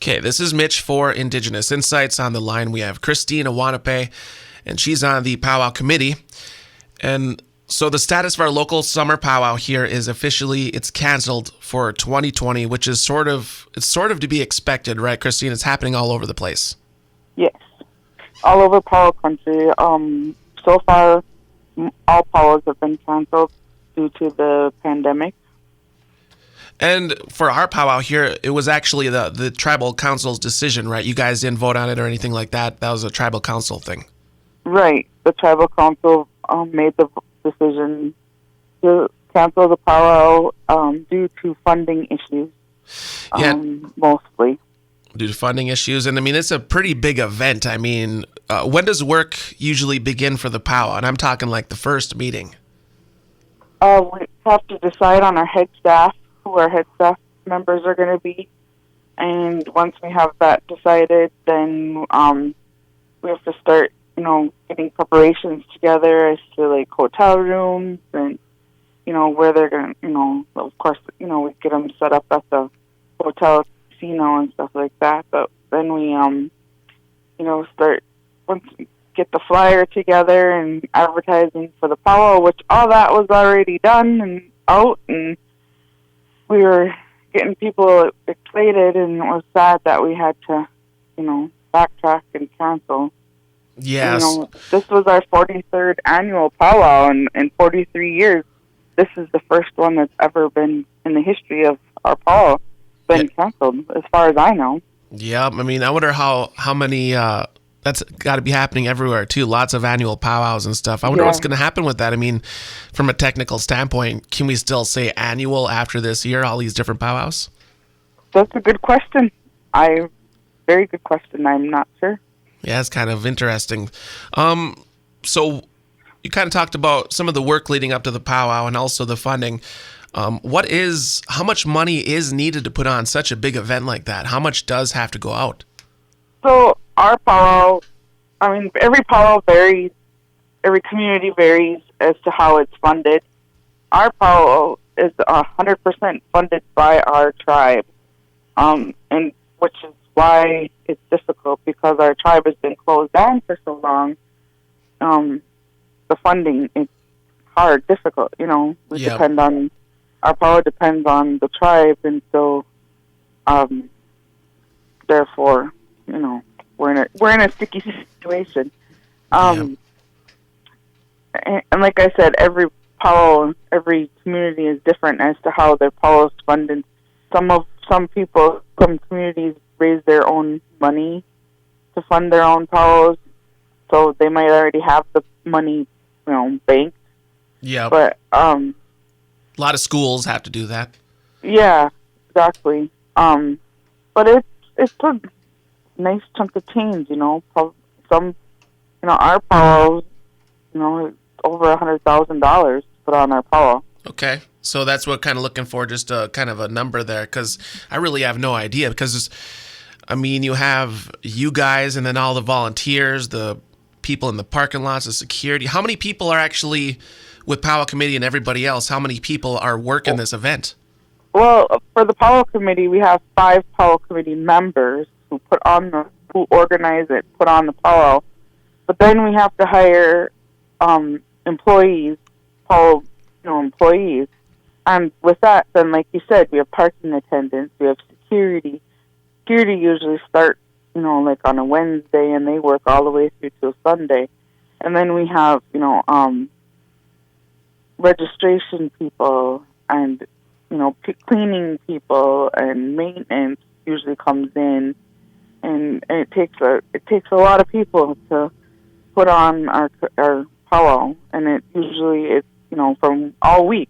Okay, this is Mitch for Indigenous Insights. On the line, we have Christine Awonohopay, and she's on the powwow committee. And so the status of our local summer powwow here is it's canceled for 2020, which is sort of to be expected, right, Christine? It's happening all over the place. Yes, all over powwow country. So far, all powwows have been canceled due to the pandemic. And for our powwow here, it was actually the tribal council's decision, right? You guys didn't vote on it or anything like that. That was a tribal council thing. Right. The tribal council made the decision to cancel the powwow due to funding issues, mostly. Due to funding issues. And I mean, it's a pretty big event. I mean, when does work usually begin for the powwow? And I'm talking like the first meeting. We have to decide on our head staff, who our head staff members are going to be. And once we have that decided, then we have to start, getting preparations together as to, like, hotel rooms and, where they're going to, of course, we get them set up at the hotel casino and stuff like that. But then we, start, once we get the flyer together and advertising for the powwow, which all that was already done and out, and we were getting people excited, and it was sad that we had to, backtrack and cancel. Yes. This was our 43rd annual powwow, and in 43 years, this is the first one that's ever been in the history of our powwow been canceled, as far as I know. Yeah, I mean, I wonder how many, that's got to be happening everywhere, too. Lots of annual powwows and stuff. I wonder what's going to happen with that. I mean, from a technical standpoint, can we still say annual after this year, all these different powwows? That's a good question. Very good question. I'm not sure. Yeah, it's kind of interesting. So you kind of talked about some of the work leading up to the powwow and also the funding. How much money is needed to put on such a big event like that? How much does have to go out? So our powwow, every powwow varies. Every community varies as to how it's funded. Our powwow is 100% funded by our tribe, and which is why it's difficult, because our tribe has been closed down for so long. The funding is hard, difficult. We depend on, our powwow depends on the tribe, and so therefore, we're in a sticky situation. And like I said, every powwow, every community is different as to how their powwow is funded. Some communities raise their own money to fund their own powwows, so they might already have the money, banked. Yeah. But a lot of schools have to do that. Yeah, exactly. But it's a nice chunk of change, Some, our powwows, over $100,000 to put on our powwow. Okay. So that's what kind of looking for, just a kind of a number there, because I really have no idea, because you have you guys and then all the volunteers, the people in the parking lots, the security. How many people are actually with powwow committee and everybody else? How many people are working this event? Well, for the powwow committee, we have 5 powwow committee members who who organize it, put on the powwow. But then we have to hire employees, employees. And with that, then, like you said, we have parking attendants, we have security. Security usually start, like on a Wednesday, and they work all the way through to a Sunday. And then we have, registration people and, cleaning people, and maintenance usually comes in. And it takes a lot of people to put on our powwow, and it usually is, from all week,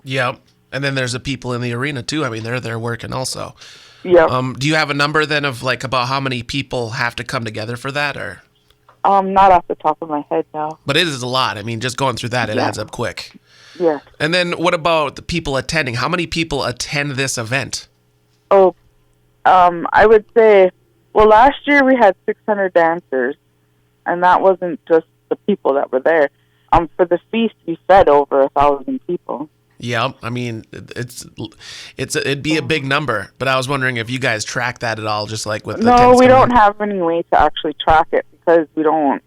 Yeah, and then there's the people in the arena too. They're there working also. Yeah. Do you have a number then of like about how many people have to come together for that, or? Not off the top of my head now. But it is a lot. Just going through that, it adds up quick. Yeah. And then what about the people attending? How many people attend this event? Oh, I would say, well, last year we had 600 dancers, and that wasn't just the people that were there. For the feast, we fed over 1,000 people. Yeah, I mean, it'd be a big number, but I was wondering if you guys track that at all, just like with the No, tents we coming don't in. have any way to actually track it because we don't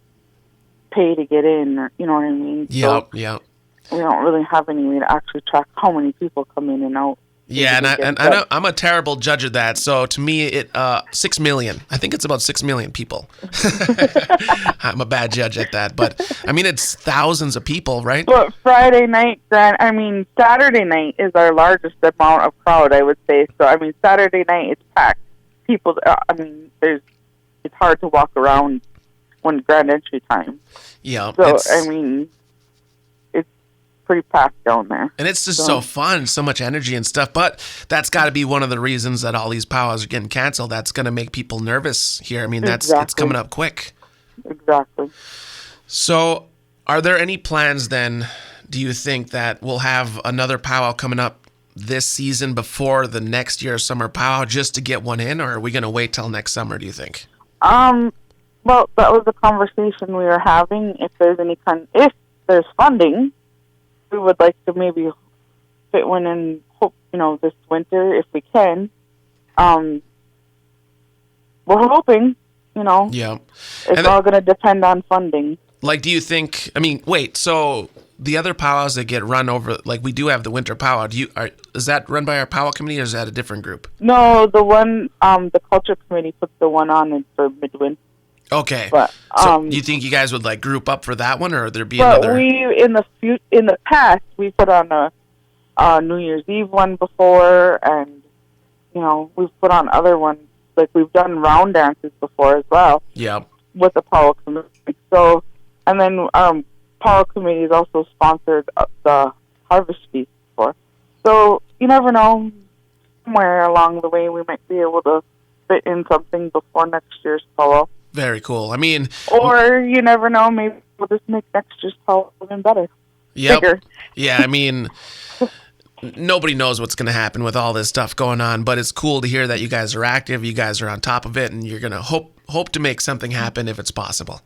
pay to get in, or, you know what I mean? Yep, yep. So we don't really have any way to actually track how many people come in and out. Yeah, and I know I'm a terrible judge of that. So to me, 6 million. I think it's about 6 million people. I'm a bad judge at that, but I mean it's thousands of people, right? But Saturday night is our largest amount of crowd, I would say. So I mean, Saturday night it's packed. People, it's hard to walk around when grand entry time. Yeah. So I mean, it's pretty packed down there. And it's just so fun, so much energy and stuff. But that's got to be one of the reasons that all these powwows are getting canceled. That's going to make people nervous here. I mean, it's coming up quick. Exactly. So, are there any plans then, do you think, that we'll have another powwow coming up this season before the next year's summer powwow just to get one in? Or are we going to wait till next summer, do you think? Well, that was a conversation we were having. If there's funding, we would like to maybe fit one in, this winter if we can. We're hoping, Yeah. It's all going to depend on funding. Like, do you think, so the other powwows that get run over, like we do have the winter powwow, is that run by our powwow committee or is that a different group? No, the one, the culture committee puts the one on for midwinter. Okay. But, so do you think you guys would like group up for that one, or there be but another? in the past, we put on a New Year's Eve one before, and, we've put on other ones. Like, we've done round dances before as well. Yeah. With the powwow committee. So, and then powwow committee has also sponsored the harvest feast before. So you never know. Somewhere along the way, we might be able to fit in something before next year's powwow. Very cool. Or you never know. Maybe we'll just make next year's powwow even better. Yep. Bigger. Yeah. Nobody knows what's going to happen with all this stuff going on, but it's cool to hear that you guys are active, you guys are on top of it, and you're going to hope to make something happen if it's possible.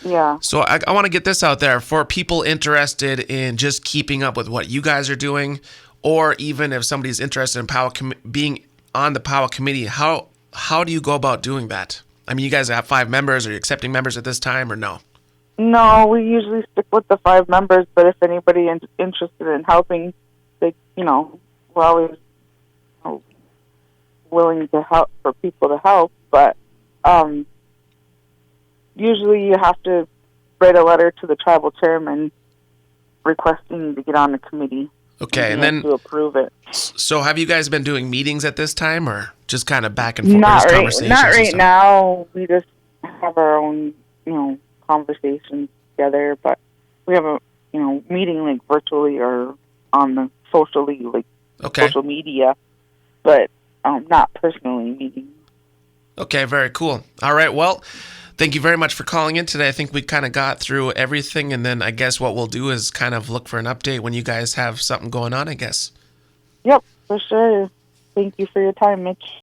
Yeah. So I want to get this out there for people interested in just keeping up with what you guys are doing, or even if somebody's interested in being on the powwow committee. How do you go about doing that? You guys have 5 members. Are you accepting members at this time, or no? No, we usually stick with the 5 members, but if anybody is interested in helping, we're always willing to help for people to help, but usually you have to write a letter to the tribal chairman requesting to get on the committee. Okay, and then to approve it. So have you guys been doing meetings at this time, or just kind of back and forth conversations? Not right now. We just have our own, conversations together, but we have a, meeting like virtually or on the socially, like social media, but not personally meeting. Okay, very cool. All right, well, thank you very much for calling in today. I think we kind of got through everything, and then I guess what we'll do is kind of look for an update when you guys have something going on, I guess. Yep, for sure. Thank you for your time, Mitch.